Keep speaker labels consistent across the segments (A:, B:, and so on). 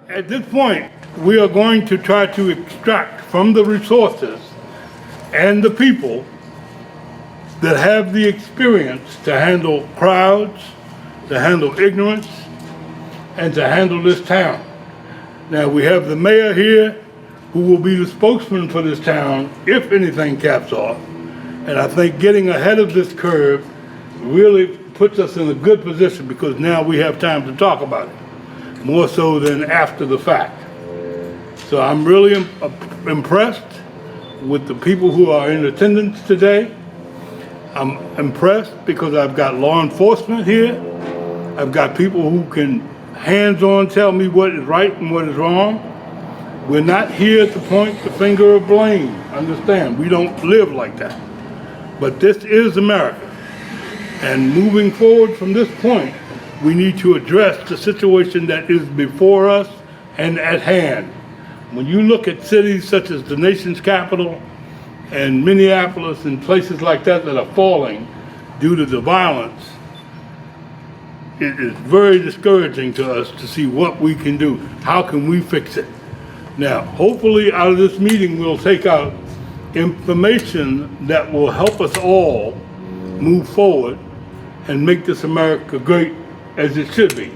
A: At this point, we are going to try to extract from the resources and the people that have the experience to handle crowds, to handle ignorance, and to handle this town. Now, we have the mayor here who will be the spokesman for this town if anything caps off. And I think getting ahead of this curve really puts us in a good position because now we have time to talk about it, more so than after the fact. So I'm really impressed with the people who are in attendance today. I'm impressed because I've got law enforcement here. I've got people who can hands-on tell me what is right and what is wrong. We're not here to point the finger of blame. Understand, we don't live like that. But this is America. And moving forward from this point, we need to address the situation that is before us and at hand. When you look at cities such as the nation's capital and Minneapolis and places like that that are falling due to the violence, it is very discouraging to us to see what we can do. How can we fix it? Now, hopefully out of this meeting, we'll take out information that will help us all move forward and make this America great as it should be,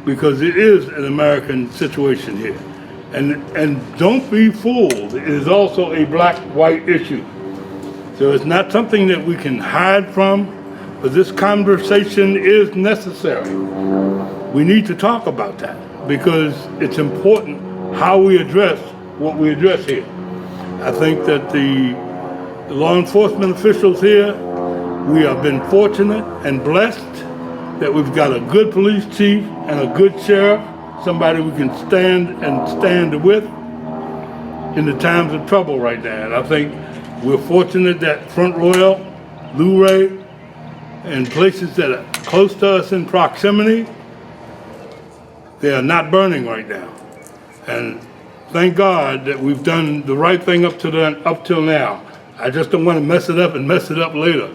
A: because it is an American situation here. And don't be fooled, it is also a black-white issue. So it's not something that we can hide from, but this conversation is necessary. We need to talk about that because it's important how we address what we address here. I think that the law enforcement officials here, we have been fortunate and blessed that we've got a good police chief and a good sheriff, somebody we can stand with in the times of trouble right now. And I think we're fortunate that Front Royal, Luray, and places that are close to us in proximity, they are not burning right now. And thank God that we've done the right thing up till now. I just don't want to mess it up and mess it up later.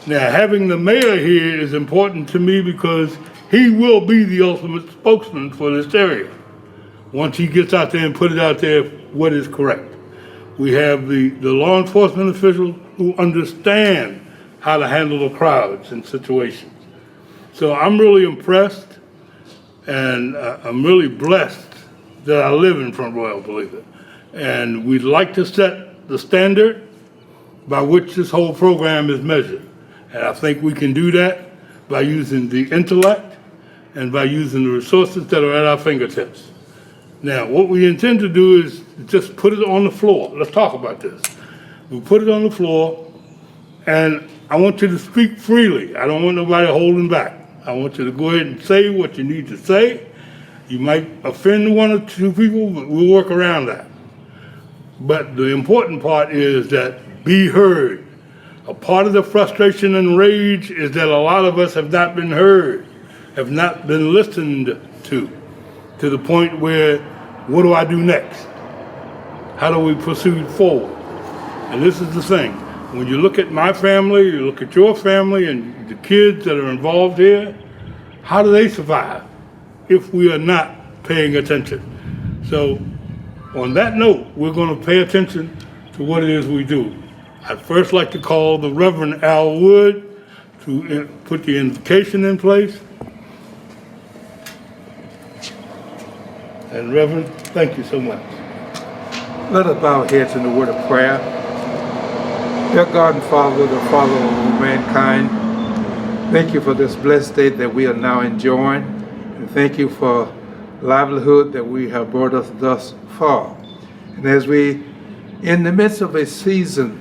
A: Now, having the mayor here is important to me because he will be the ultimate spokesman for this area. Once he gets out there and put it out there, what is correct. We have the law enforcement officials who understand how to handle the crowds and situations. So I'm really impressed and I'm really blessed that I live in Front Royal, believe it. And we'd like to set the standard by which this whole program is measured. And I think we can do that by using the intellect and by using the resources that are at our fingertips. Now, what we intend to do is just put it on the floor. Let's talk about this. We put it on the floor, and I want you to speak freely. I don't want nobody holding back. I want you to go ahead and say what you need to say. You might offend one or two people, but we'll work around that. But the important part is that be heard. A part of the frustration and rage is that a lot of us have not been heard, have not been listened to the point where, what do I do next? How do we proceed forward? And this is the thing. When you look at my family, you look at your family and the kids that are involved here, how do they survive if we are not paying attention? So on that note, we're going to pay attention to what it is we do. I'd first like to call the Reverend Al Wood to put the invocation in place. And Reverend, thank you so much.
B: Let us bow our heads in the word of prayer. Dear God and Father, the Father of all mankind, thank you for this blessed day that we are now enjoying. And thank you for livelihood that we have brought us thus far. And as we, in the midst of a season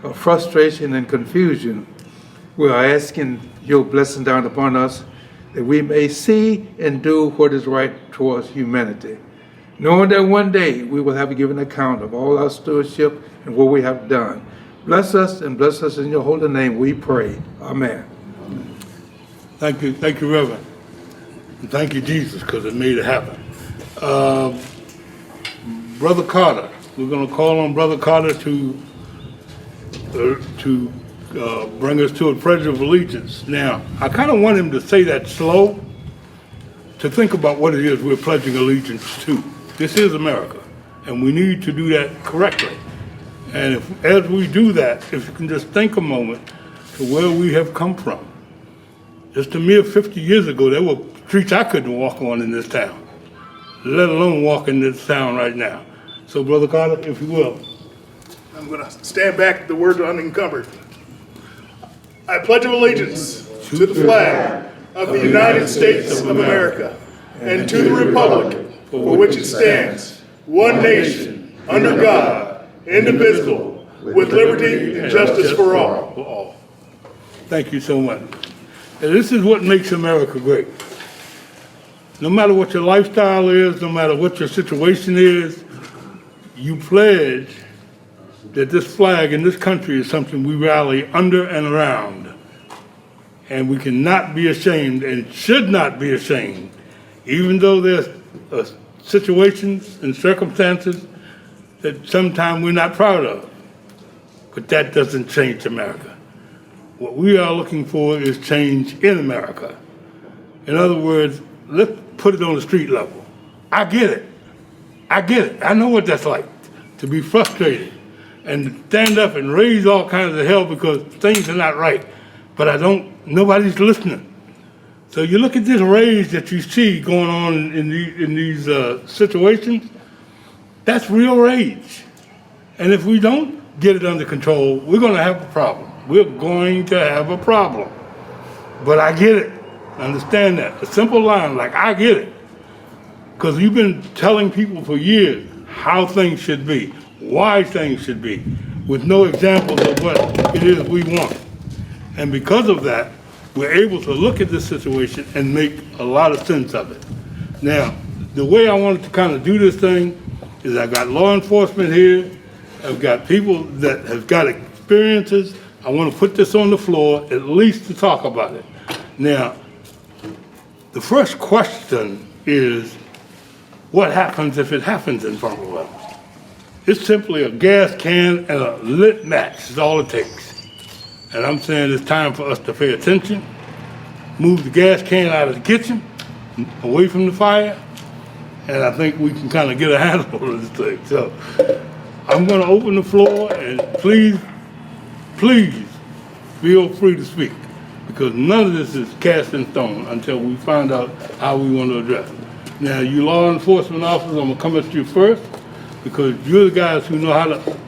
B: of frustration and confusion, we are asking your blessing down upon us that we may see and do what is right towards humanity, knowing that one day we will have to give an account of all our stewardship and what we have done. Bless us and bless us in your holy name, we pray. Amen.
A: Thank you, Reverend. And thank you, Jesus, because it made it happen. Brother Carter, we're going to call on Brother Carter to bring us to a pledge of allegiance. Now, I kind of want him to say that slow to think about what it is we're pledging allegiance to. This is America, and we need to do that correctly. And if, as we do that, if you can just think a moment to where we have come from. Just a mere 50 years ago, there were streets I couldn't walk on in this town, let alone walk in this town right now. So, Brother Carter, if you will.
C: I'm going to stand back, the word unencumbered. I pledge allegiance to the flag of the United States of America and to the republic for which it stands, one nation, under God, indivisible, with liberty and justice for all.
A: Thank you so much. And this is what makes America great. No matter what your lifestyle is, no matter what your situation is, you pledge that this flag in this country is something we rally under and around. And we cannot be ashamed and should not be ashamed, even though there's situations and circumstances that sometimes we're not proud of. But that doesn't change America. What we are looking for is change in America. In other words, let's put it on the street level. I get it. I know what that's like, to be frustrated and stand up and raise all kinds of hell because things are not right. But nobody's listening. So you look at this rage that you see going on in these situations, that's real rage. And if we don't get it under control, we're going to have a problem. We're going to have a problem. But I get it. Understand that. A simple line like, I get it. Because you've been telling people for years how things should be, why things should be, with no examples of what it is we want. And because of that, we're able to look at this situation and make a lot of sense of it. Now, the way I wanted to kind of do this thing is I've got law enforcement here, I've got people that have got experiences. I want to put this on the floor, at least to talk about it. Now, the first question is, what happens if it happens in front of us? It's simply a gas can and a lit match is all it takes. And I'm saying it's time for us to pay attention, move the gas can out of the kitchen, away from the fire, and I think we can kind of get a handle on this thing. So I'm going to open the floor, and please feel free to speak, because none of this is cast in stone until we find out how we want to address it. Now, you law enforcement officers, I'm going to come at you first, because you're the guys who know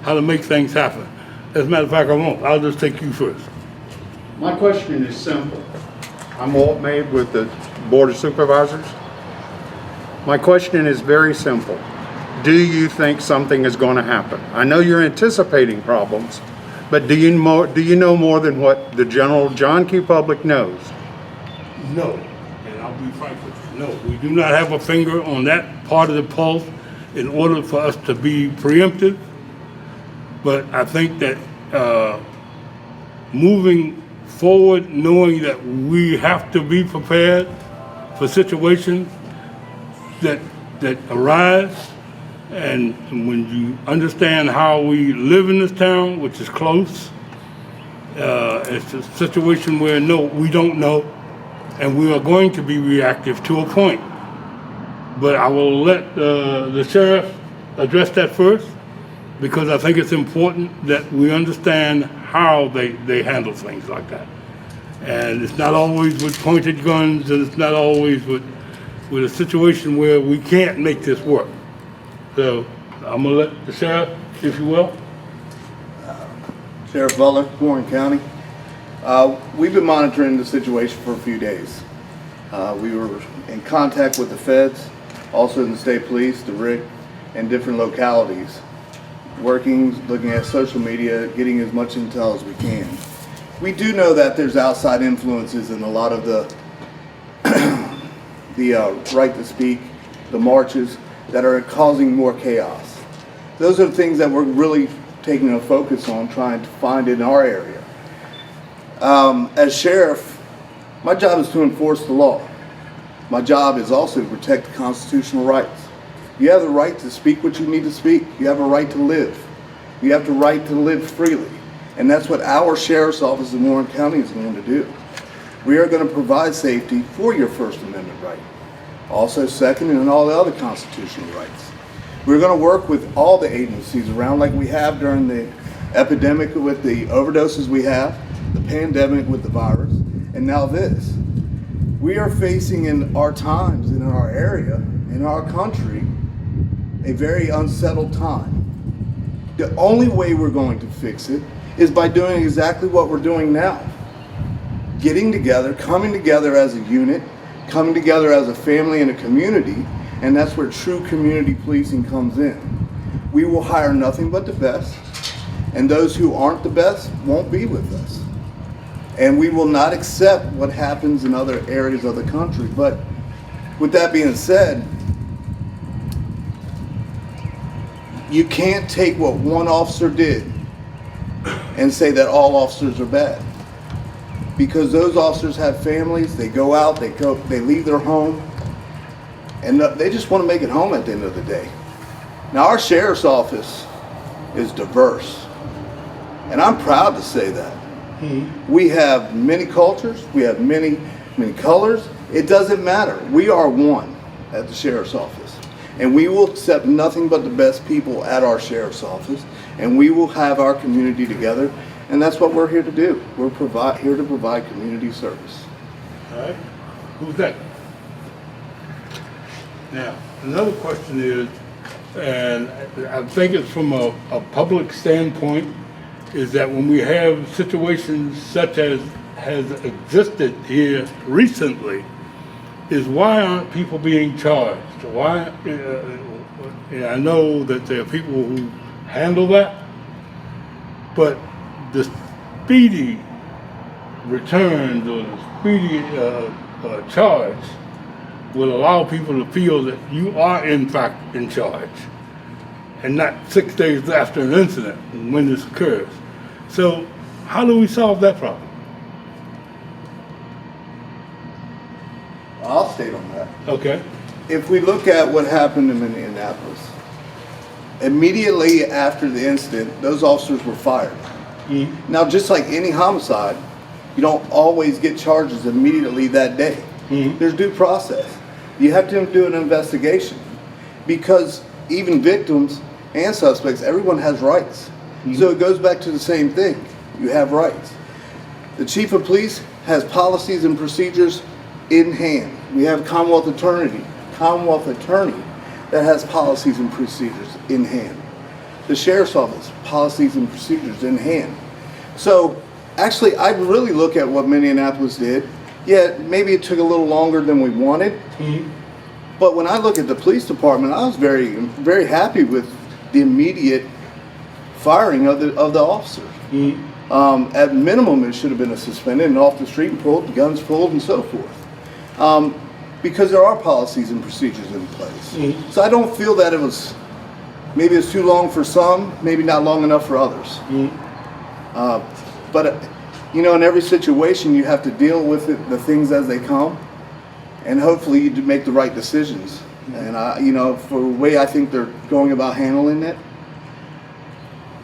A: how to make things happen. As a matter of fact, I won't. I'll just take you first.
D: My question is simple. I'm Walt Mabe with the Board of Supervisors. My question is very simple. Do you think something is going to happen? I know you're anticipating problems, but do you know more than what the general John Q. Public knows?
A: No, and I'll be frank with you. No, we do not have a finger on that part of the pulse in order for us to be preemptive. But I think that moving forward, knowing that we have to be prepared for situations that arise, and when you understand how we live in this town, which is close, it's a situation where no, we don't know, and we are going to be reactive to a point. But I will let the sheriff address that first, because I think it's important that we understand how they handle things like that. And it's not always with pointed guns, and it's not always with a situation where we can't make this work. So I'm gonna let the sheriff, if you will.
E: Sheriff Butler, Warren County. We've been monitoring the situation for a few days. We were in contact with the feds, also in the state police, the RIC, and different localities, working, looking at social media, getting as much intel as we can. We do know that there's outside influences in a lot of the right to speak, the marches that are causing more chaos. Those are the things that we're really taking a focus on, trying to find in our area. As sheriff, my job is to enforce the law. My job is also to protect the constitutional rights. You have the right to speak what you need to speak. You have a right to live. You have the right to live freely. And that's what our sheriff's office in Warren County is going to do. We are going to provide safety for your First Amendment right. Also second in all the other constitutional rights. We're going to work with all the agencies around like we have during the epidemic with the overdoses we have, the pandemic with the virus, and now this. We are facing in our times, in our area, in our country, a very unsettled time. The only way we're going to fix it is by doing exactly what we're doing now. Getting together, coming together as a unit, coming together as a family and a community, and that's where true community policing comes in. We will hire nothing but the best, and those who aren't the best won't be with us. And we will not accept what happens in other areas of the country. But with that being said, you can't take what one officer did and say that all officers are bad. Because those officers have families, they go out, they leave their home, and they just want to make it home at the end of the day. Now our sheriff's office is diverse, and I'm proud to say that. We have many cultures, we have many colors. It doesn't matter. We are one at the sheriff's office, and we will accept nothing but the best people at our sheriff's office, and we will have our community together. And that's what we're here to do. We're here to provide community service.
A: All right. Who's that? Now, another question is, and I think it's from a public standpoint, is that when we have situations such as has existed here recently, is why aren't people being charged? Why? I know that there are people who handle that, but the speedy returns or the speedy charge will allow people to feel that you are in fact in charge, and not 6 days after an incident when this occurs. So how do we solve that problem?
E: I'll state on that.
A: Okay.
E: If we look at what happened in Minneapolis, immediately after the incident, those officers were fired. Now, just like any homicide, you don't always get charges immediately that day. There's due process. You have to do an investigation, because even victims and suspects, everyone has rights. So it goes back to the same thing. You have rights. The chief of police has policies and procedures in hand. We have Commonwealth attorney that has policies and procedures in hand. The sheriff's office, policies and procedures in hand. So actually, I really look at what Minneapolis did. Yeah, maybe it took a little longer than we wanted. But when I look at the police department, I was very, very happy with the immediate firing of the officer. At minimum, it should have been a suspended and off the street and pulled, guns pulled, and so forth. Because there are policies and procedures in place. So I don't feel that it was, maybe it's too long for some, maybe not long enough for others. But you know, in every situation, you have to deal with it, the things as they come, and hopefully you make the right decisions. And you know, for the way I think they're going about handling it,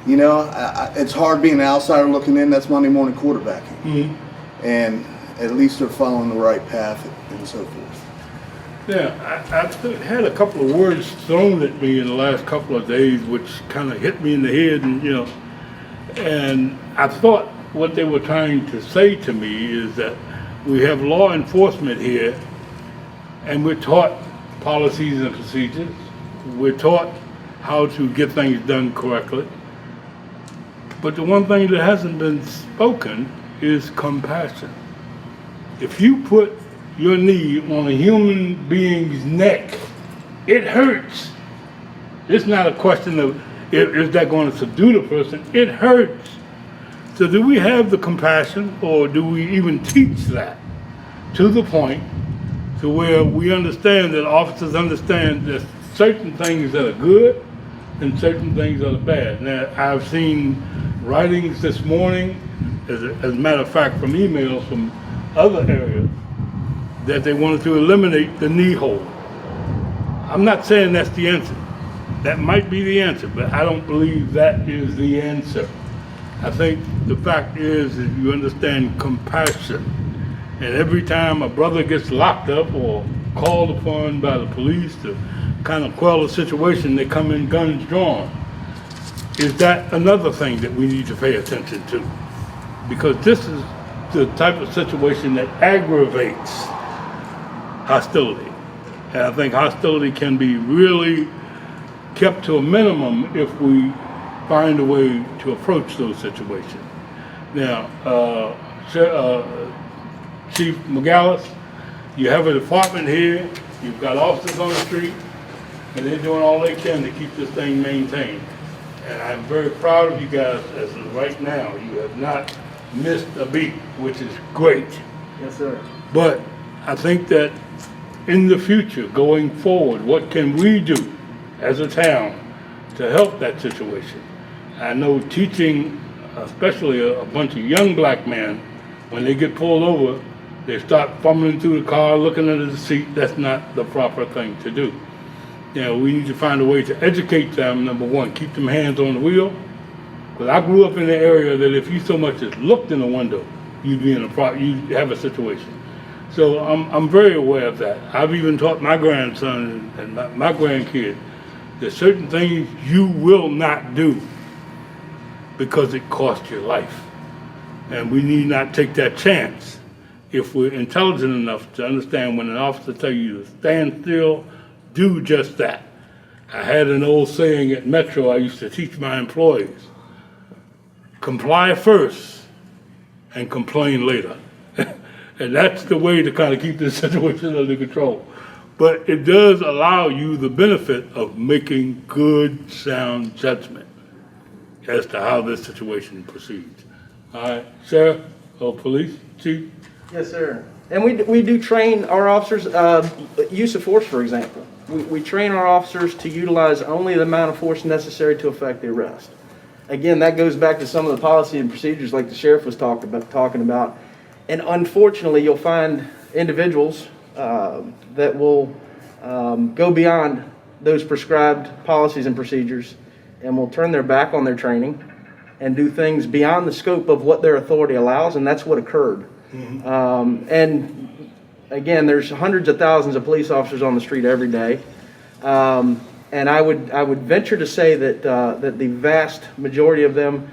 E: you know, it's hard being an outsider looking in. That's Monday morning quarterbacking, and at least they're following the right path and so forth.
A: Yeah, I've had a couple of words thrown at me in the last couple of days, which kind of hit me in the head, and you know, and I thought what they were trying to say to me is that we have law enforcement here, and we're taught policies and procedures. We're taught how to get things done correctly. But the one thing that hasn't been spoken is compassion. If you put your knee on a human being's neck, it hurts. It's not a question of is that going to subdue the person, it hurts. So do we have the compassion, or do we even teach that to the point to where we understand that officers understand there's certain things that are good and certain things that are bad. Now, I've seen writings this morning, as a matter of fact, from emails from other areas, that they wanted to eliminate the knee hold. I'm not saying that's the answer. That might be the answer, but I don't believe that is the answer. I think the fact is that you understand compassion. And every time a brother gets locked up or called upon by the police to kind of quell the situation, they come in guns drawn. Is that another thing that we need to pay attention to? Because this is the type of situation that aggravates hostility. And I think hostility can be really kept to a minimum if we find a way to approach those situations. Now, Chief McGallis, you have a department here, you've got officers on the street, and they're doing all they can to keep this thing maintained. And I'm very proud of you guys as of right now. You have not missed a beat, which is great.
F: Yes, sir.
A: But I think that in the future, going forward, what can we do as a town to help that situation? I know teaching, especially a bunch of young black men, when they get pulled over, they start fumbling through the car, looking under the seat. That's not the proper thing to do. You know, we need to find a way to educate them, number one, keep them hands on the wheel. Because I grew up in the area that if you so much as looked in the window, you'd have a situation. So I'm very aware of that. I've even taught my grandson and my grandkid that certain things you will not do because it costs your life. And we need not take that chance if we're intelligent enough to understand when an officer tells you to stand still, do just that. I had an old saying at Metro I used to teach my employees: comply first and complain later. And that's the way to kind of keep this situation under control. But it does allow you the benefit of making good, sound judgment as to how this situation proceeds. All right, Sheriff or Police Chief?
F: Yes, sir. And we do train our officers, use of force, for example. We train our officers to utilize only the amount of force necessary to effect the arrest. Again, that goes back to some of the policy and procedures like the sheriff was talking about. And unfortunately, you'll find individuals that will go beyond those prescribed policies and procedures and will turn their back on their training and do things beyond the scope of what their authority allows, and that's what occurred. And again, there's hundreds of thousands of police officers on the street every day. And I would venture to say that that the vast majority of them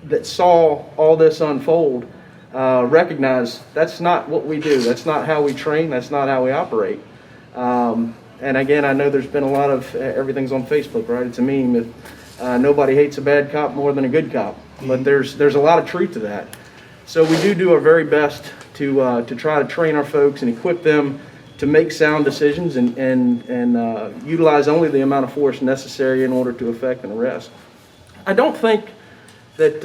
F: that saw all this unfold recognize that's not what we do. That's not how we train. That's not how we operate. And again, I know there's been a lot of everything's on Facebook, right? It's a meme. Nobody hates a bad cop more than a good cop. But there's a lot of truth to that. So we do our very best to try to train our folks and equip them to make sound decisions and utilize only the amount of force necessary in order to effect an arrest. I don't think that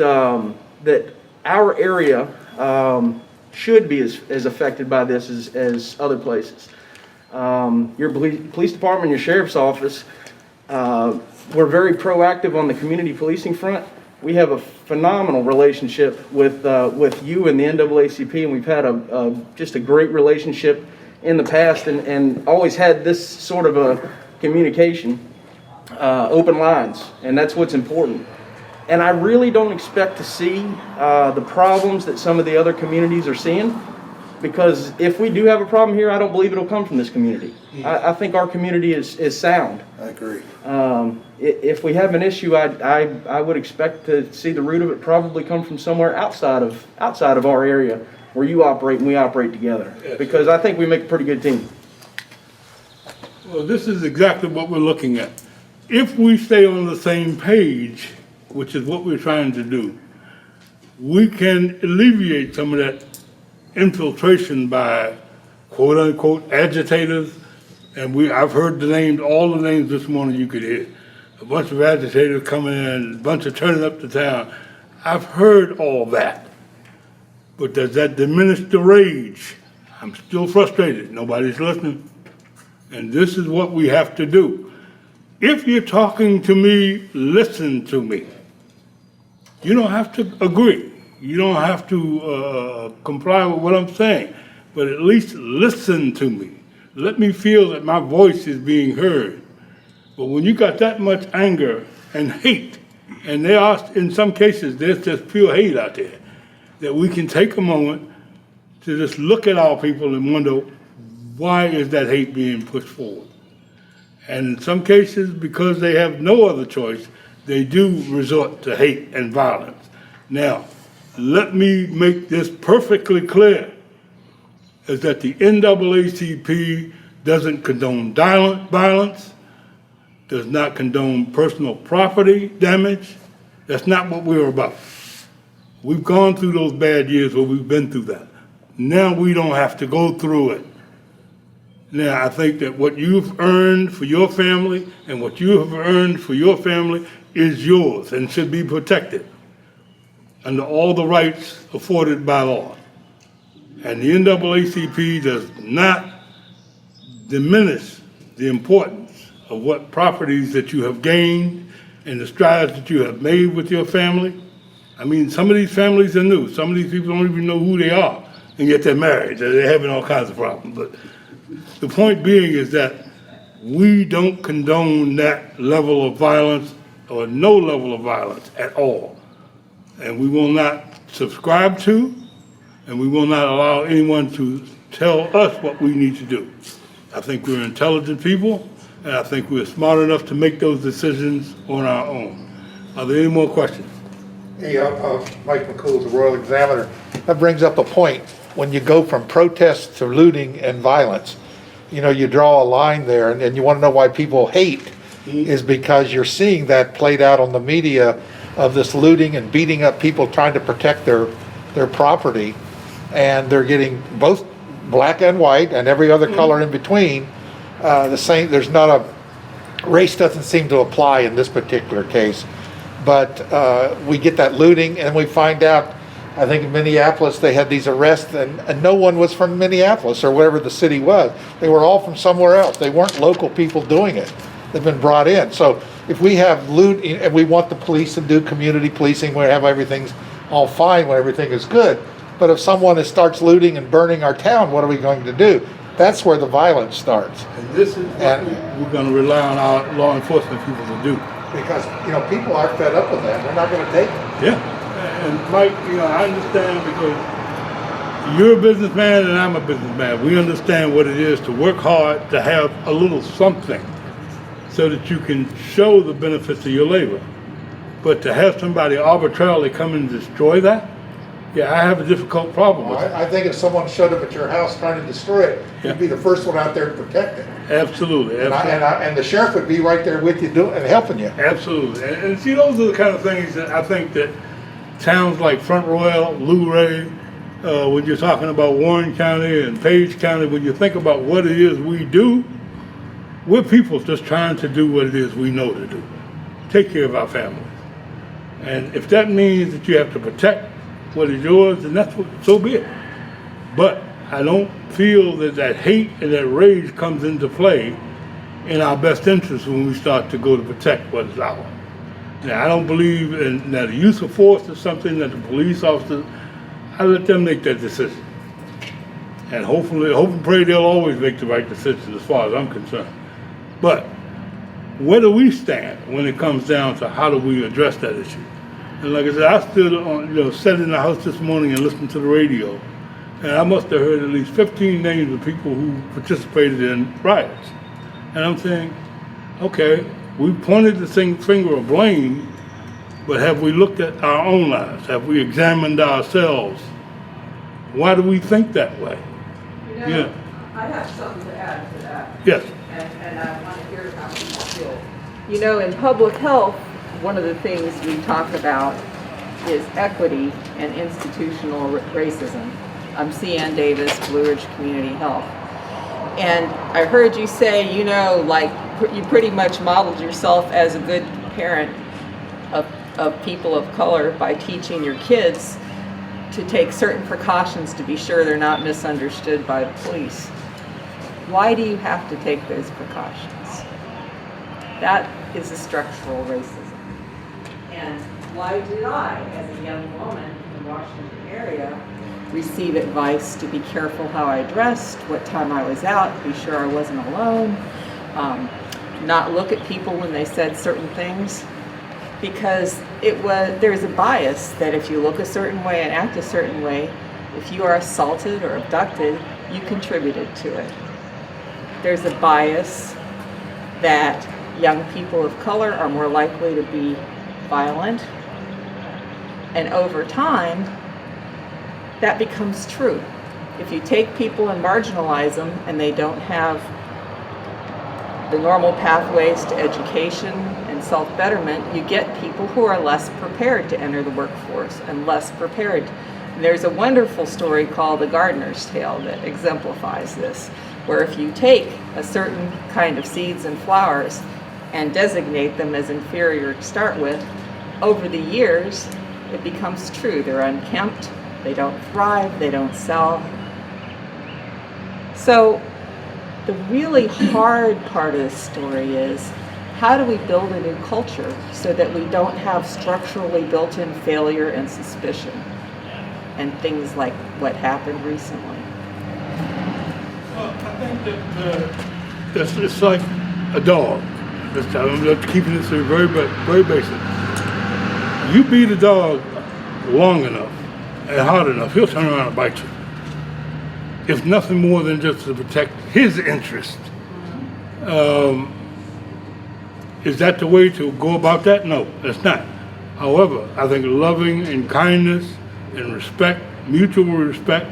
F: that our area should be as affected by this as other places. Your police department, your sheriff's office, we're very proactive on the community policing front. We have a phenomenal relationship with you and the NAACP, and we've had just a great relationship in the past, and always had this sort of a communication, open lines, and that's what's important. And I really don't expect to see the problems that some of the other communities are seeing, because if we do have a problem here, I don't believe it'll come from this community. I think our community is sound.
E: I agree.
F: If we have an issue, I would expect to see the root of it probably come from somewhere outside of our area where you operate and we operate together.
A: Yes.
F: Because I think we make a pretty good team.
A: Well, this is exactly what we're looking at. If we stay on the same page, which is what we're trying to do, we can alleviate some of that infiltration by quote unquote agitators. And I've heard all the names this morning you could hear. A bunch of agitators coming in, a bunch of turning up the town. I've heard all that. But does that diminish the rage? I'm still frustrated. Nobody's listening. And this is what we have to do. If you're talking to me, listen to me. You don't have to agree. You don't have to comply with what I'm saying. But at least listen to me. Let me feel that my voice is being heard. But when you got that much anger and hate, and there are, in some cases, there's just pure hate out there, that we can take a moment to just look at our people and wonder, why is that hate being pushed forward? And in some cases, because they have no other choice, they do resort to hate and violence. Now, let me make this perfectly clear, is that the NAACP doesn't condone violence, does not condone personal property damage. That's not what we're about. We've gone through those bad years where we've been through that. Now we don't have to go through it. Now, I think that what you've earned for your family and what you have earned for your family is yours and should be protected under all the rights afforded by law. And the NAACP does not diminish the importance of what properties that you have gained and the strides that you have made with your family. I mean, some of these families are new. Some of these people don't even know who they are, and yet they're married. They're having all kinds of problems. But the point being is that we don't condone that level of violence or no level of violence at all. And we will not subscribe to, and we will not allow anyone to tell us what we need to do. I think we're intelligent people, and I think we're smart enough to make those decisions on our own. Are there any more questions?
G: Hey, Mike McCool, the Royal Examiner. That brings up a point. When you go from protests to looting and violence, you know, you draw a line there, and you want to know why people hate is because you're seeing that played out on the media of this looting and beating up people trying to protect their property, and they're getting both black and white and every other color in between. The same. There's not a race doesn't seem to apply in this particular case, but we get that looting, and we find out. I think in Minneapolis they had these arrests, and no one was from Minneapolis or wherever the city was. They were all from somewhere else. They weren't local people doing it. They've been brought in. So if we have loot, and we want the police to do community policing, where have everything's all fine, when everything is good. But if someone starts looting and burning our town, what are we going to do? That's where the violence starts.
A: And this is what we're going to rely on our law enforcement people to do.
G: Because, you know, people are fed up with that. They're not going to take it.
A: Yeah. And Mike, you know, I understand because you're a businessman and I'm a businessman. We understand what it is to work hard, to have a little something so that you can show the benefits of your labor. But to have somebody arbitrarily come and destroy that, yeah, I have a difficult problem with it.
G: I think if someone showed up at your house trying to destroy it, you'd be the first one out there to protect it.
A: Absolutely.
G: And the sheriff would be right there with you and helping you.
A: Absolutely. And see, those are the kind of things that I think that towns like Front Royal, Luray, when you're talking about Warren County and Page County, when you think about what it is we do, we're people just trying to do what it is we know to do. Take care of our families. And if that means that you have to protect what is yours, then that's what, so be it. But I don't feel that that hate and that rage comes into play in our best interest when we start to go to protect what is ours. Now, I don't believe in that the use of force is something that the police officers, I let them make that decision. And hopefully, hope and pray they'll always make the right decision as far as I'm concerned. But where do we stand when it comes down to how do we address that issue? And like I said, I stood on, sat in the house this morning and listened to the radio, and I must have heard at least 15 names of people who participated in riots. And I'm saying, okay, we pointed the finger of blame, but have we looked at our own lives? Have we examined ourselves? Why do we think that way?
H: You know, I have something to add to that.
A: Yes.
H: And I want to hear how people feel. You know, in public health, one of the things we talk about is equity and institutional racism. I'm C.N. Davis, Blue Ridge Community Health. And I heard you say, like you pretty much modeled yourself as a good parent of people of color by teaching your kids to take certain precautions to be sure they're not misunderstood by the police. Why do you have to take those precautions? That is a structural racism. And why did I, as a young woman in the Washington area, receive advice to be careful how I dressed, what time I was out, be sure I wasn't alone, not look at people when they said certain things? Because there's a bias that if you look a certain way and act a certain way, if you are assaulted or abducted, you contributed to it. there's a bias that young people of color are more likely to be violent. And over time, that becomes true. If you take people and marginalize them and they don't have the normal pathways to education and self-betterment, you get people who are less prepared to enter the workforce and less prepared. And there's a wonderful story called The Gardener's Tale that exemplifies this, where if you take a certain kind of seeds and flowers and designate them as inferior to start with, over the years, it becomes true. They're unkempt, they don't thrive, they don't sell. So the really hard part of this story is, how do we build a new culture so that we don't have structurally built-in failure and suspicion and things like what happened recently?
A: Well, I think that it's like a dog. I'm keeping this very, very basic. You beat a dog long enough and hard enough, he'll turn around and bite you. If nothing more than just to protect his interest. Is that the way to go about that? No, that's not. However, I think loving and kindness and respect, mutual respect,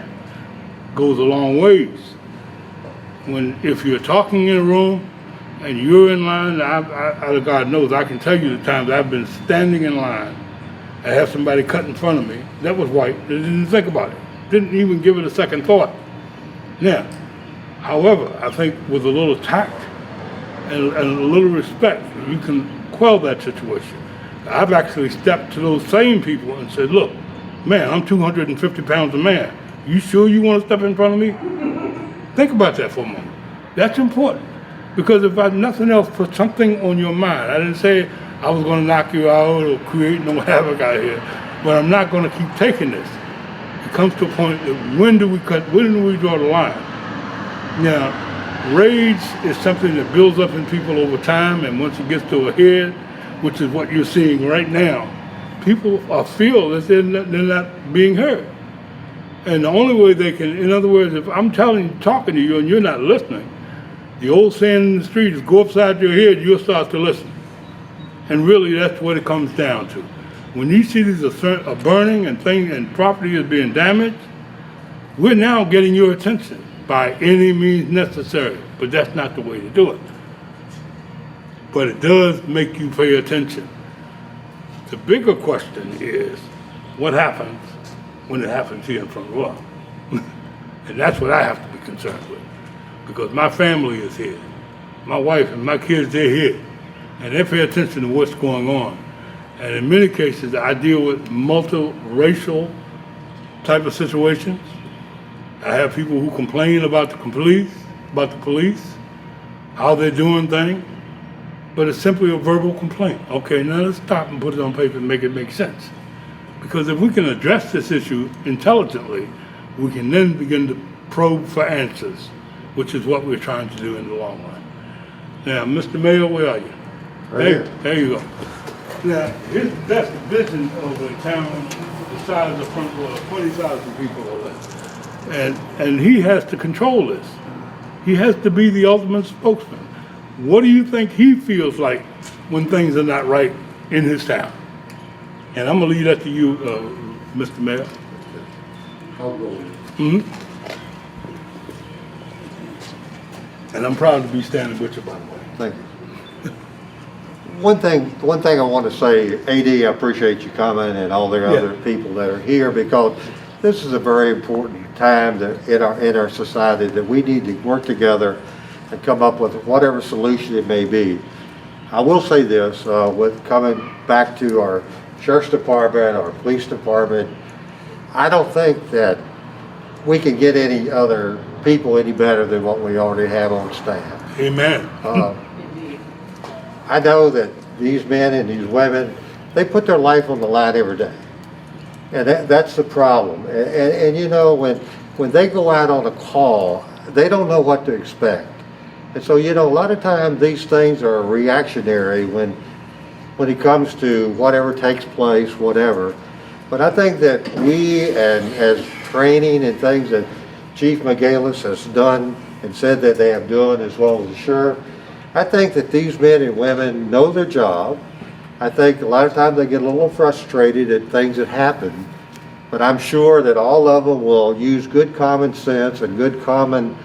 A: goes a long ways. If you're talking in a room and you're in line, God knows, I can tell you the times I've been standing in line and have somebody cut in front of me that was white. They didn't think about it. Didn't even give it a second thought. Now, however, I think with a little tact and a little respect, you can quell that situation. I've actually stepped to those same people and said, look, man, I'm 250 pounds a man. You sure you want to step in front of me? Think about that for a moment. That's important. Because if nothing else, put something on your mind. I didn't say I was going to knock you out or create no havoc out here, but I'm not going to keep taking this. It comes to a point that when do we draw the line? Now, rage is something that builds up in people over time, and once it gets to a head, which is what you're seeing right now, people feel that they're not being heard. And the only way they can, in other words, if I'm talking to you and you're not listening, the old saying in the street is go upside your head, you'll start to listen. And really that's what it comes down to. When you see these are burning and things and property is being damaged, we're now getting your attention by any means necessary, but that's not the way to do it. But it does make you pay attention. The bigger question is, what happens when it happens here in front of us? And that's what I have to be concerned with, because my family is here. My wife and my kids, they're here, and they pay attention to what's going on. And in many cases, I deal with multiracial type of situations. I have people who complain about the police, how they're doing things, but it's simply a verbal complaint. Okay, now let's stop and put it on paper and make it make sense. Because if we can address this issue intelligently, we can then begin to probe for answers, which is what we're trying to do in the long run. Now, Mr. Mayor, where are you?
I: Right here.
A: There you go. Now, that's the vision of a town the size of front door, 20,000 people or less. And he has to control this. He has to be the ultimate spokesman. What do you think he feels like when things are not right in his town? And I'm gonna leave that to you, Mr. Mayor.
I: I'll go.
A: Mm-hmm. And I'm proud to be standing with you, by the way.
I: Thank you. One thing I want to say, AD, I appreciate you coming and all the other people that are here, because this is a very important time that in our society that we need to work together and come up with whatever solution it may be. I will say this, with coming back to our sheriff's department, our police department, I don't think that we can get any other people any better than what we already have on staff.
A: Amen.
I: I know that these men and these women, they put their life on the line every day. And that's the problem. And you know, when they go out on a call, they don't know what to expect. And so, you know, a lot of times these things are reactionary when it comes to whatever takes place, whatever. But I think that we, and as training and things that Chief McGalis has done and said that they have done, as well as the sheriff. I think that these men and women know their job. I think a lot of times they get a little frustrated at things that happen, but I'm sure that all of them will use good common sense and good common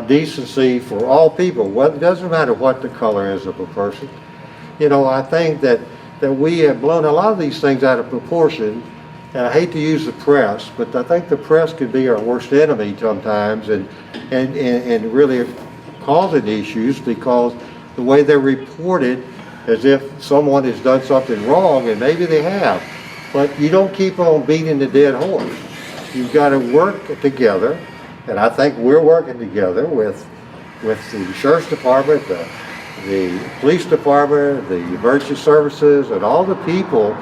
I: decency for all people. Well, it doesn't matter what the color is of a person. You know, I think that we have blown a lot of these things out of proportion. And I hate to use the press, but I think the press could be our worst enemy sometimes and really causing issues, because the way they're reported as if someone has done something wrong, and maybe they have. But you don't keep on beating the dead horse. You've got to work together, and I think we're working together with the sheriff's department, the police department, the emergency services, and all the people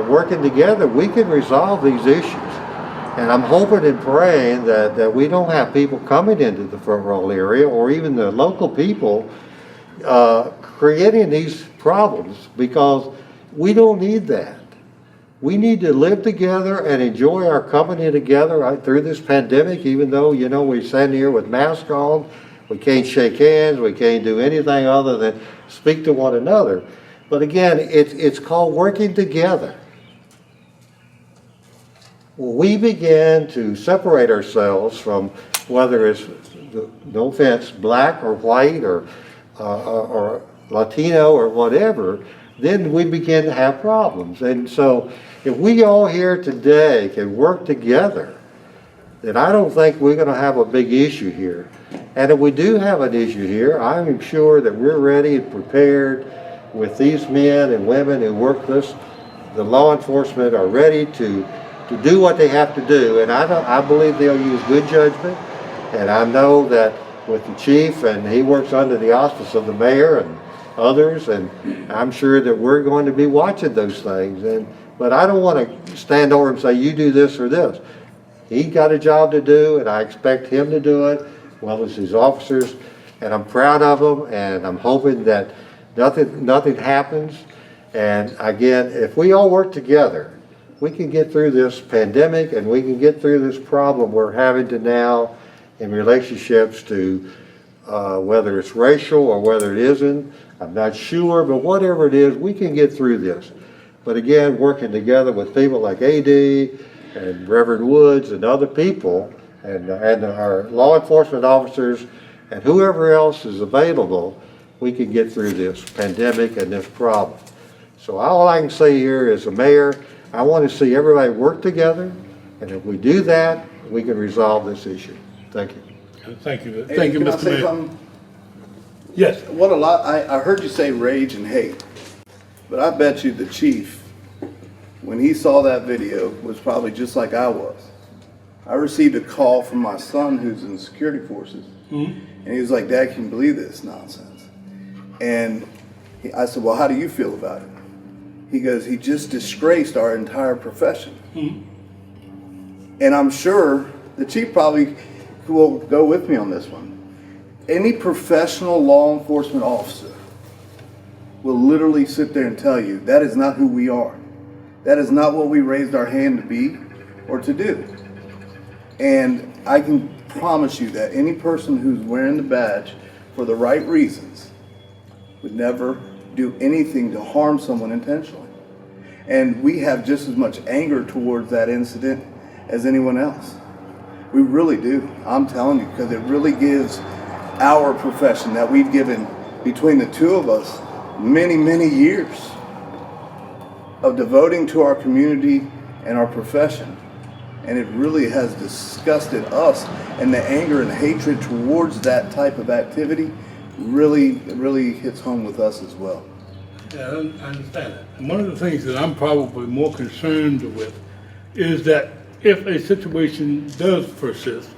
I: working together. We can resolve these issues. And I'm hoping and praying that we don't have people coming into the front row area, or even the local people creating these problems, because we don't need that. We need to live together and enjoy our company together right through this pandemic, even though, you know, we stand here with masks on, we can't shake hands, we can't do anything other than speak to one another. But again, it's called working together. When we begin to separate ourselves from, whether it's, no offense, black or white or Latino or whatever, then we begin to have problems. And so if we all here today can work together, then I don't think we're going to have a big issue here. And if we do have an issue here, I'm sure that we're ready and prepared with these men and women who work this. The law enforcement are ready to do what they have to do, and I believe they'll use good judgment. And I know that with the chief, and he works under the auspice of the mayor and others, and I'm sure that we're going to be watching those things. But I don't want to stand over and say, you do this or this. He's got a job to do, and I expect him to do it, as well as his officers, and I'm proud of them, and I'm hoping that nothing happens. And again, if we all work together, we can get through this pandemic, and we can get through this problem we're having to now in relationships to whether it's racial or whether it isn't. I'm not sure, but whatever it is, we can get through this. But again, working together with people like AD and Reverend Woods and other people, and our law enforcement officers and whoever else is available, we can get through this pandemic and this problem. So all I can say here as a mayor, I want to see everybody work together, and if we do that, we can resolve this issue. Thank you.
A: Thank you.
E: Hey,
A: Thank you,
E: can I
A: Mr.
E: say
A: Mayor.
E: something?
A: Yes.
E: I heard you say rage and hate, but I bet you the chief, when he saw that video, was probably just like I was. I received a call from my son who's in the security forces, and he was like, Dad, can you believe this nonsense? And I said, well, how do you feel about it? He goes, he just disgraced our entire profession. And I'm sure the chief probably will go with me on this one. Any professional law enforcement officer will literally sit there and tell you that is not who we are. That is not what we raised our hand to be or to do. And I can promise you that any person who's wearing the badge for the right reasons would never do anything to harm someone intentionally. And we have just as much anger towards that incident as anyone else. We really do. I'm telling you, because it really gives our profession that we've given, between the two of us, many, many years of devoting to our community and our profession. And it really has disgusted us, and the anger and hatred towards that type of activity really hits home with us as well.
A: Yeah, I understand that. And one of the things that I'm probably more concerned with is that if a situation does persist,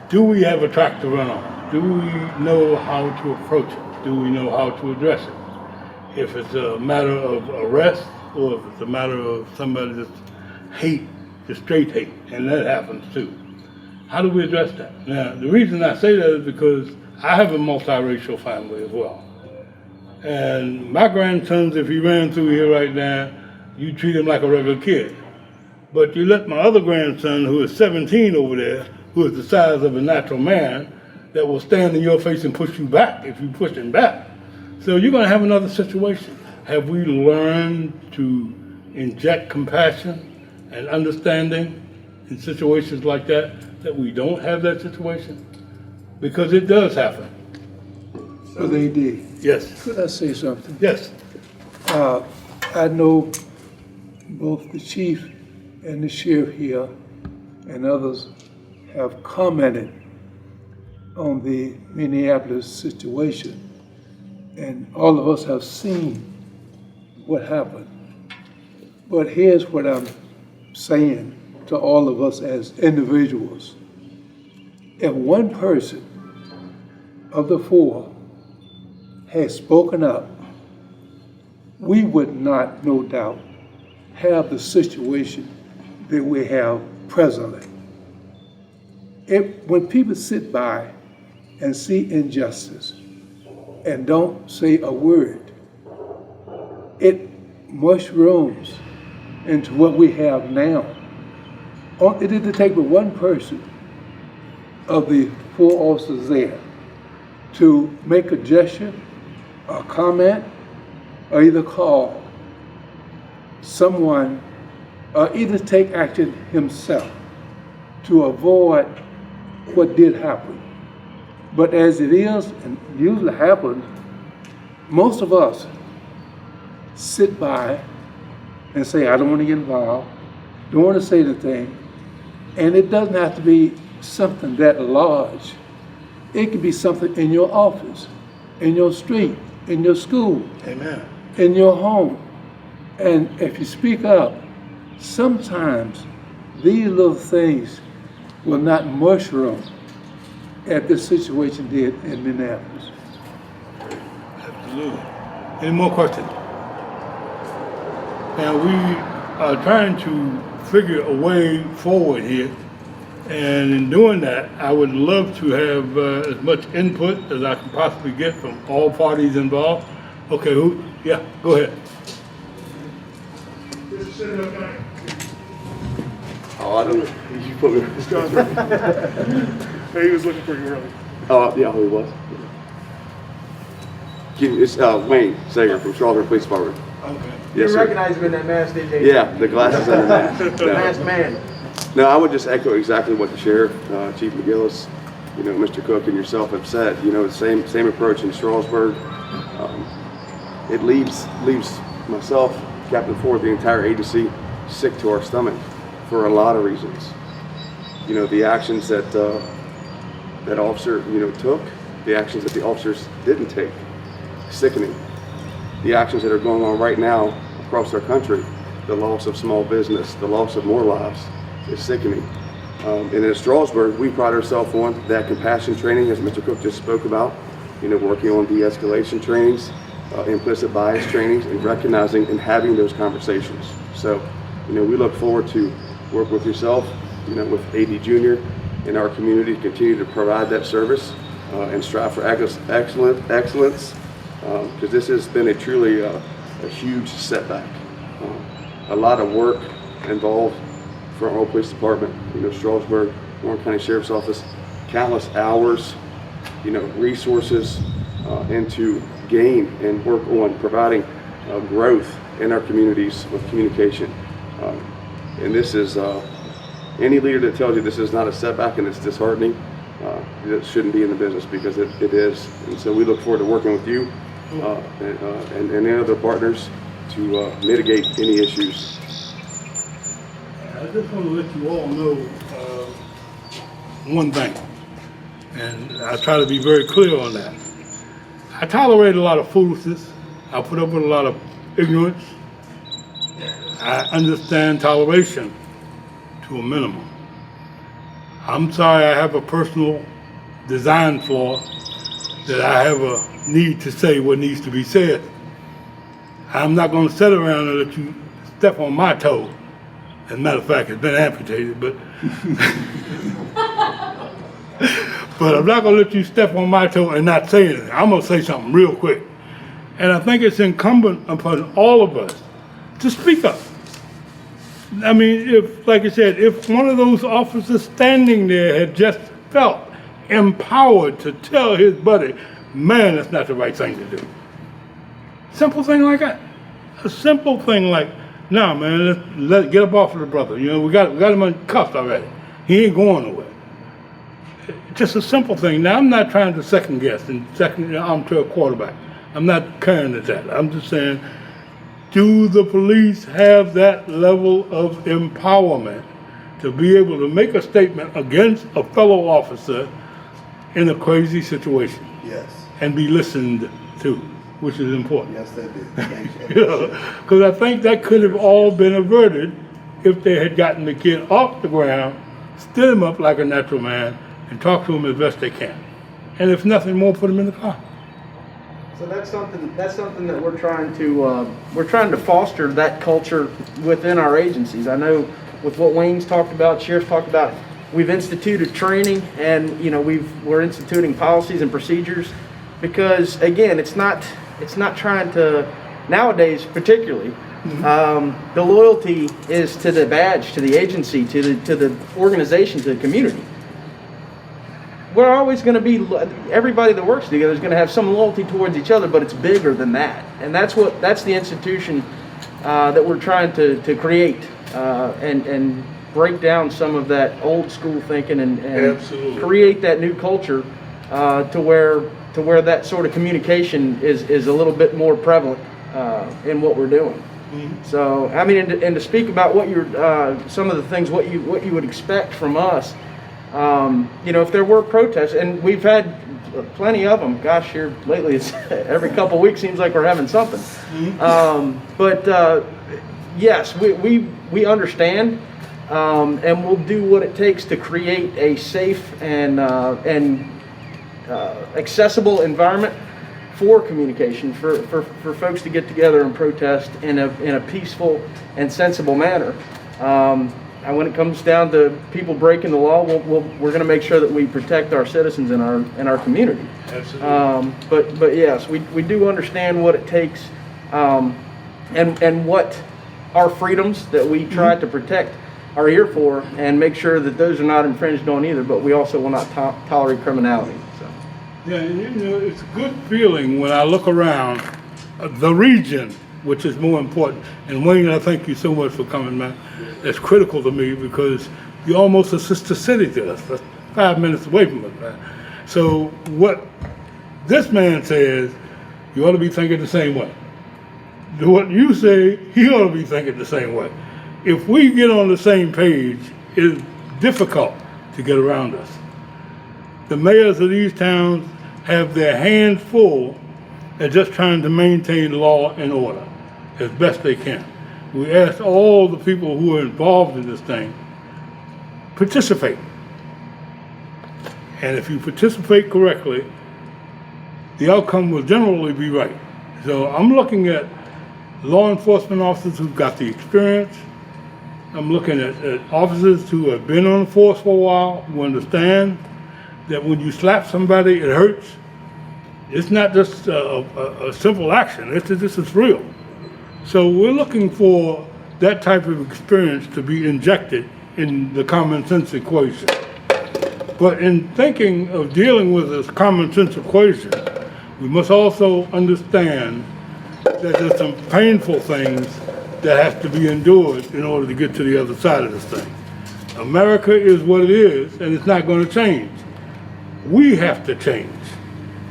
A: do we have a track to run on? Do we know how to approach it? Do we know how to address it? If it's a matter of arrest, or if it's a matter of somebody just hate, just straight hate, and that happens too. How do we address that? Now, the reason I say that is because I have a multiracial family as well. And my grandsons, if he ran through here right now, you treat him like a regular kid. But you let my other grandson, who is 17 over there, who who is the size of a natural man that will stand in your face and push you back if you push him back. So you're going to have another situation. Have we learned to inject compassion and understanding in situations like that we don't have that situation? Because it does happen.
B: Brother AD,
A: Yes.
B: could I say something?
A: Yes.
B: I know both the chief and the sheriff here and others have commented on the Minneapolis situation, and all of us have seen what happened. But here's what I'm saying to all of us as individuals. If one person of the four had spoken up, we would not, no doubt, have the situation that we have presently. When people sit by and see injustice and don't say a word, it mushrooms into what we have now. It didn't take but one person of the four officers there to make a gesture, a comment, or either call someone, or either take action himself to avoid what did happen. But as it is, and usually happens, most of us sit by and say, I don't want to get involved, don't want to say anything. And it doesn't have to be something that large. It could be something in your office, in your street, in your school,
A: Amen.
B: in your home. And if you speak up, sometimes these little things will not mushroom as this situation did in Minneapolis.
A: Absolutely. Any more questions? Now, we are trying to figure a way forward here. And in doing that, I would love to have as much input as I can possibly get from all parties involved. Okay, who? Yeah, go ahead.
C: Mr. Senator County.
J: Oh, I don't know. You put me.
C: Hey, he was looking for you earlier.
J: Oh, yeah, who he was? It's Wayne Sager from Charlotte Police Department.
A: Okay.
J: Yes,
F: You
J: sir.
F: recognize him in that mask, did you?
J: Yeah, the glasses and the mask.
F: The masked man.
J: No, I would just echo exactly what the sheriff, Chief McGillis, Mr. Cook, and yourself have said. The same approach in Strasburg. It leaves myself, Captain Ford, the entire agency, sick to our stomach for a lot of reasons. The actions that that officer took, the actions that the officers didn't take, sickening. The actions that are going on right now across our country, the loss of small business, the loss of more lives, is sickening. And in Strasburg, we pride ourselves on that compassion training, as Mr. Cook just spoke about, working on de-escalation trainings, implicit bias trainings, and recognizing and having those conversations. So, we look forward to work with yourself, with AD Junior in our community to continue to provide that service and strive for excellence, because this has been a truly a huge setback. A lot of work involved for our police department, Strasburg, Warren County Sheriff's Office, countless hours, resources, and to gain and work on providing growth in our communities with communication. And this is, any leader that tells you this is not a setback and it's disheartening, it shouldn't be in the business, because it is. And so we look forward to working with you and any other partners to mitigate any issues.
A: I just want to let you all know one thing, and I try to be very clear on that. I tolerate a lot of foolishness. I put up with a lot of ignorance. I understand toleration to a minimum. I'm sorry I have a personal design flaw that I have a need to say what needs to be said. I'm not going to sit around and let you step on my toe. As a matter of fact, it's been amputated, but but I'm not going to let you step on my toe and not say anything. I'm going to say something real quick. And I think it's incumbent upon all of us to speak up. I mean, if, like I said, if one of those officers standing there had just felt empowered to tell his buddy, man, that's not the right thing to do. Simple thing like that. A simple thing like, nah, man, let's get up off of the brother. You know, we got him in cuffs already. He ain't going nowhere. Just a simple thing. Now, I'm not trying to second guess and second arm to a quarterback. I'm not carrying it that. I'm just saying, do the police have that level of empowerment to be able to make a statement against a fellow officer in a crazy situation
E: Yes.
A: and be listened to, which is important?
E: Yes, they do.
A: Because I think that could have all been averted if they had gotten the kid off the ground, stood him up like a natural man, and talked to him as best they can. And if nothing more, put him in the car.
F: So that's something that we're trying to foster that culture within our agencies. I know with what Wayne's talked about, Sheriff's talked about, we've instituted training, and we're instituting policies and procedures, because again, it's not trying to, nowadays particularly, the loyalty is to the badge, to the agency, to the organization, to the community. We're always going to be, everybody that works together is going to have some loyalty towards each other, but it's bigger than that. And that's the institution that we're trying to create and break down some of that old school thinking and create that new culture to where that sort of communication is a little bit more prevalent in what we're doing. Mm-hmm. So, I mean, and to speak about what some of the things, what you would expect from us. If there were protests, and we've had plenty of them, gosh, here lately, it's every couple of weeks seems like we're having something. But yes, we understand, and we'll do what it takes to create a safe and accessible environment for communication, for folks to get together and protest in a peaceful and sensible manner. And when it comes down to people breaking the law, we're going to make sure that we protect our citizens in our community.
A: Absolutely.
F: But yes, we do understand what it takes, and what our freedoms that we try to protect are here for, and make sure that those are not infringed on either. But we also will not tolerate criminality. So.
A: Yeah, it's a good feeling when I look around the region, which is more important. And Wayne, I thank you so much for coming, man. It's critical to me because you're almost a sister city to us. That's 5 minutes away from us, man. So what this man says, you ought to be thinking the same way. What you say, he ought to be thinking the same way. If we get on the same page, it's difficult to get around us. The mayors of these towns have their hands full at just trying to maintain law and order as best they can. We ask all the people who are involved in this thing, participate. And if you participate correctly, the outcome will generally be right. So I'm looking at law enforcement officers who've got the experience. I'm looking at officers who have been on the force for a while, who understand that when you slap somebody, it hurts. It's not just a simple action. This is real. So we're looking for that type of experience to be injected in the common sense equation. But in thinking of dealing with this common sense equation, we must also understand that there's some painful things that have to be endured in order to get to the other side of this thing. America is what it is, and it's not going to change. We have to change.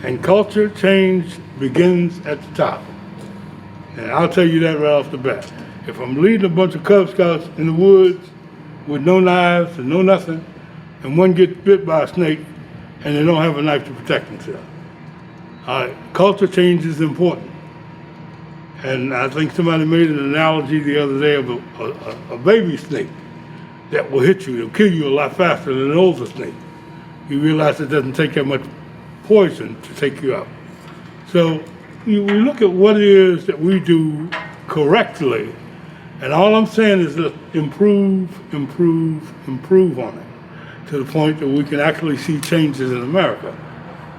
A: And culture change begins at the top. And I'll tell you that right off the bat. If I'm leading a bunch of Cub Scouts in the woods with no knives and no nothing, and one gets bit by a snake and they don't have a knife to protect themselves. All right, culture change is important. And I think somebody made an analogy the other day of a baby snake that will hit you. It'll kill you a lot faster than an older snake. You realize it doesn't take that much poison to take you out. So we look at what it is that we do correctly, and all I'm saying is let's improve on it to the point that we can actually see changes in America.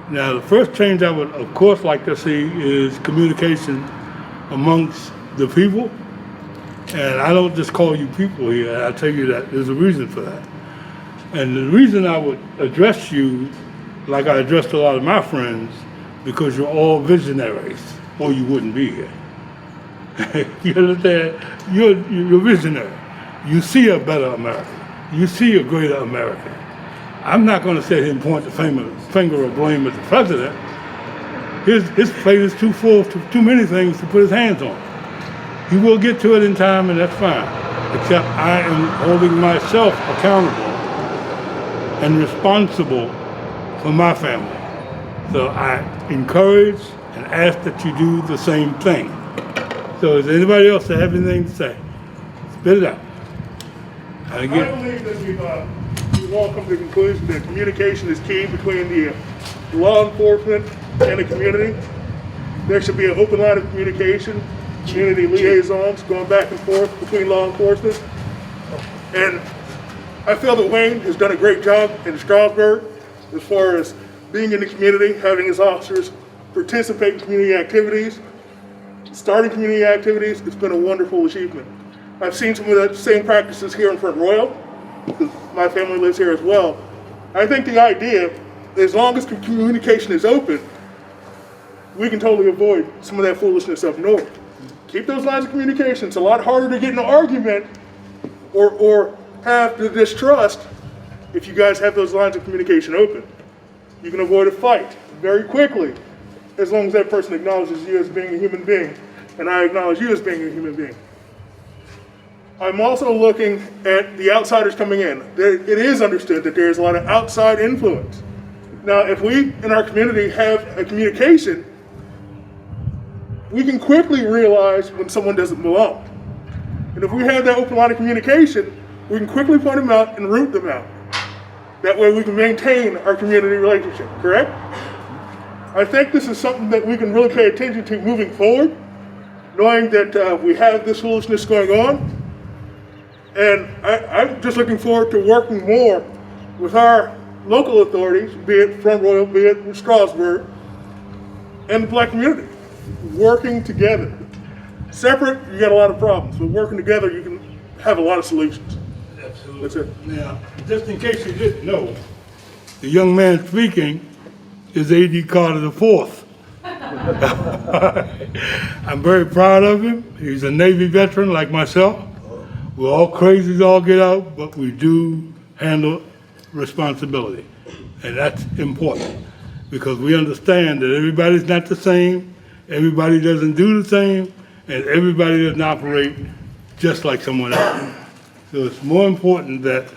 A: Now, the first change I would, of course, like to see is communication amongst the people And I don't just call you people here, I tell you that there's a reason for that. And the reason I would address you like I addressed a lot of my friends, because you're all visionaries, or you wouldn't be here. You understand? You're visionary. You see a better America. You see a greater America. I'm not going to sit here and point the finger of blame at the president. His plate is too full of too many things to put his hands on. He will get to it in time, and that's fine. Except I am holding myself accountable and responsible for my family. So I encourage and ask that you do the same thing. So is anybody else that have anything to say? Spit it out. And
C: I
A: again,
C: believe that we've all come to the conclusion that communication is key between the law enforcement and the community. There should be an open line of communication, community liaisons going back and forth between law enforcement. And I feel that Wayne has done a great job in Strasburg as far as being in the community, having his officers participate in community activities, starting community activities. It's been a wonderful achievement. I've seen some of the same practices here in Front Royal, because my family lives here as well. I think the idea, as long as communication is open, we can totally avoid some of that foolishness up north. Keep those lines of communication. It's a lot harder to get in an argument or have the distrust if you guys have those lines of communication open. You can avoid a fight very quickly as long as that person acknowledges you as being a human being and I acknowledge you as being a human being. I'm also looking at the outsiders coming in. It is understood that there's a lot of outside influence. Now, if we in our community have a communication, we can quickly realize when someone doesn't belong. And if we have that open line of communication, we can quickly point them out and root them out. That way we can maintain our community relationship, correct? I think this is something that we can really pay attention to moving forward, knowing that we have this foolishness going on. And I'm just looking forward to working more with our local authorities, be it Front Royal, be it Strasburg, and the black community, working together. Separate, you got a lot of problems, but working together, you can have a lot of solutions.
A: absolutely.
C: That's it.
A: Now, just in case you didn't know, the young man speaking is A.D. Carter IV. I'm very proud of him. He's a Navy veteran like myself. We're all crazy as all get out, but we do handle responsibility. And that's important because we understand that everybody's not the same, everybody doesn't do the same, and everybody doesn't operate just like someone else. So it's more important that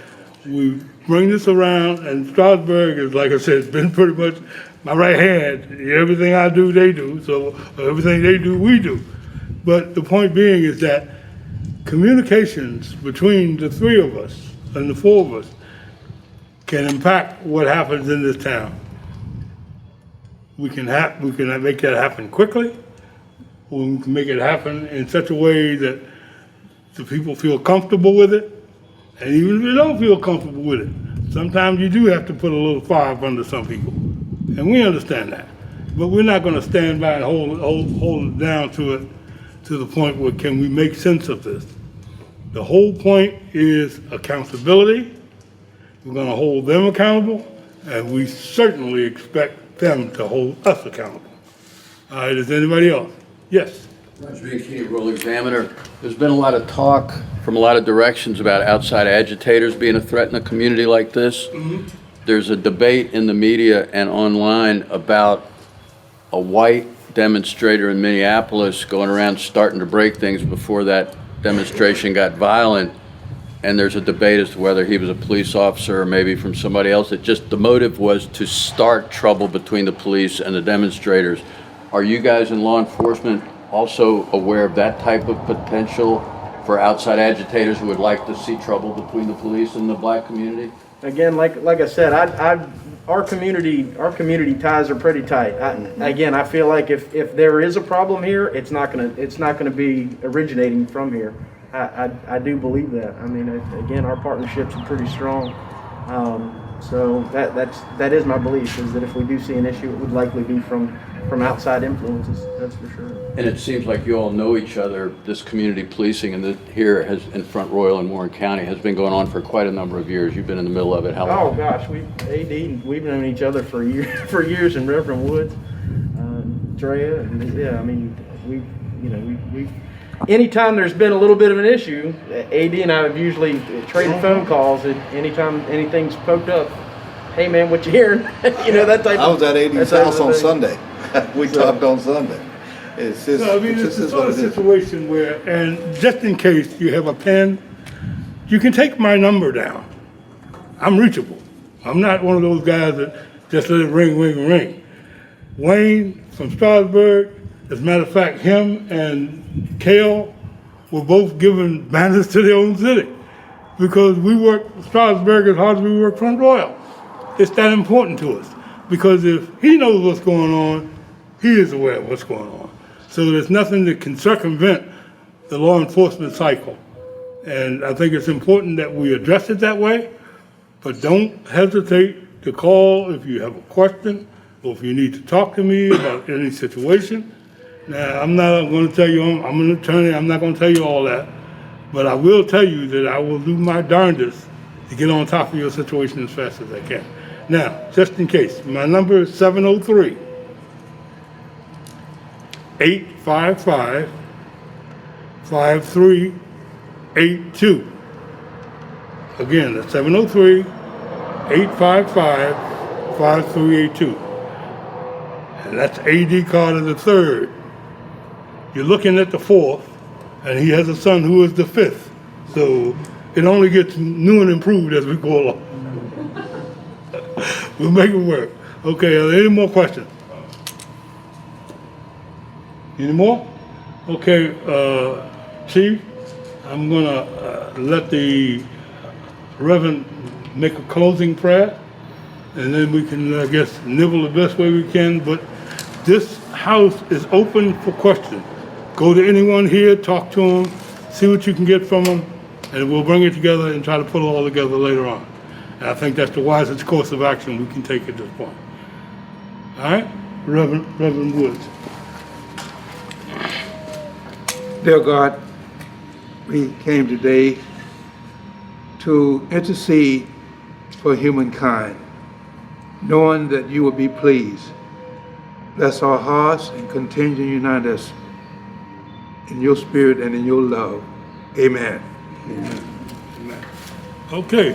A: we bring this around, and Strasburg is, like I said, been pretty much my right hand. Everything I do, they do, so everything they do, we do. But the point being is that communications between the three of us and the four of us can impact what happens in this town. We can make that happen quickly, or we can make it happen in such a way that the people feel comfortable with it, and even if they don't feel comfortable with it, sometimes you do have to put a little fire up under some people, and we understand that. But we're not going to stand by and hold it down to it to the point where can we make sense of this. The whole point is accountability. We're going to hold them accountable, and we certainly expect them to hold us accountable. All right, is anybody else? Yes.
K: Roger B. Royal Examiner. There's been a lot of talk from a lot of directions about outside agitators being a threat in a community like this. Mm-hmm. There's a debate in the media and online about a white demonstrator in Minneapolis going around starting to break things before that demonstration got violent. And there's a debate as to whether he was a police officer or maybe from somebody else. The motive was to start trouble between the police and the demonstrators. Are you guys in law enforcement also aware of that type of potential for outside agitators who would like to see trouble between the police and the black community?
F: Again, like I said, our community ties are pretty tight. Again, I feel like if there is a problem here, it's not gonna be originating from here. I do believe that. I mean, again, our partnerships are pretty strong. So that is my belief, is that if we do see an issue, it would likely be from outside influences, that's for sure.
K: And it seems like you all know each other. This community policing and here in Front Royal and Warren County has been going on for quite a number of years. You've been in the middle of it. How long?
F: Oh gosh, we've known each other for years in Reverend Woods, Drea, and yeah, I mean, we anytime there's been a little bit of an issue, AD and I have usually traded phone calls at anytime anything's poked up. Hey man, what you hearing? That type.
E: I was at AD's house on Sunday. We
F: So-
E: talked on Sunday. It's just,
A: So, I mean, it's the sort of situation where, and just in case you have a pen, you can take my number down. I'm reachable. I'm not one of those guys that just let it ring, ring, ring. Wayne from Strasburg, as a matter of fact, him and Kale were both given banners to their own city because we work Strasburg as hard as we work Front Royal. It's that important to us because if he knows what's going on, he is aware of what's going on. So there's nothing that can circumvent the law enforcement cycle. And I think it's important that we address it that way, but don't hesitate to call if you have a question or if you need to talk to me about any situation. Now, I'm not going to tell you, I'm an attorney, I'm not going to tell you all that, but I will tell you that I will do my darndest to get on top of your situation as fast as I can. Now, just in case, my number is 703-855-5382. Again, that's 703-855-5382. And that's AD Carter the third. You're looking at the fourth, and he has a son who is the fifth. So it only gets new and improved as we go along. We'll make it work. Okay, are there any more questions? Any more? Okay, Chief, I'm gonna let the Reverend make a closing prayer, and then we can, I guess, nibble the best way we can, but this house is open for questions. Go to anyone here, talk to them, see what you can get from them, and we'll bring it together and try to put it all together later on. And I think that's the wisest course of action we can take at this point. All right? Reverend Woods.
B: Dear God, we came today to intercede for humankind, knowing that you will be pleased. Bless our hearts and continue to unite us in your spirit and in your love. Amen.
A: Okay.